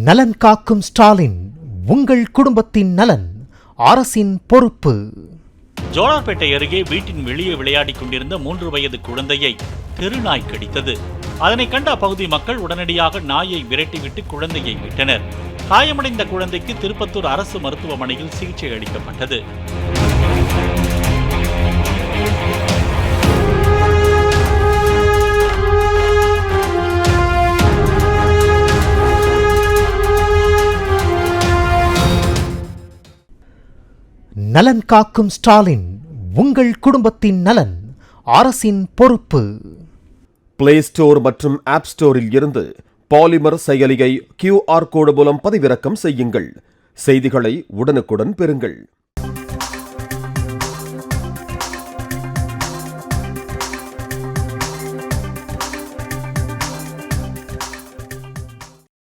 நலன் காக்கும் ஸ்டாலின், உங்கள் குடும்பத்தின் நலன் அரசின் பொறுப்பு. ஜோலார்பேட்டை அருகே வீட்டின் வெளியே விளையாடிக் கொண்டிருந்த 3 வயது குழந்தையை தெருநாய் கடித்தது. அதனை கண்ட அப்பகுதி மக்கள் உடனடியாக நாயை விரட்டிவிட்டு குழந்தையை மீட்டனர். காயமடைந்த குழந்தைக்கு திருப்பத்தூர் அரசு மருத்துவமனையில் சிகிச்சை அளிக்கப்பட்டது. நலன் காக்கும் ஸ்டாலின், உங்கள் குடும்பத்தின் நலன் அரசின் பொறுப்பு. பிளே ஸ்டோர் மற்றும் ஆப் ஸ்டோரில் இருந்து பாலிமர் செயலியை QR கோடு மூலம் பதிவிறக்கம் செய்யுங்கள். செய்திகளை உடனுக்குடன் பெறுங்கள்.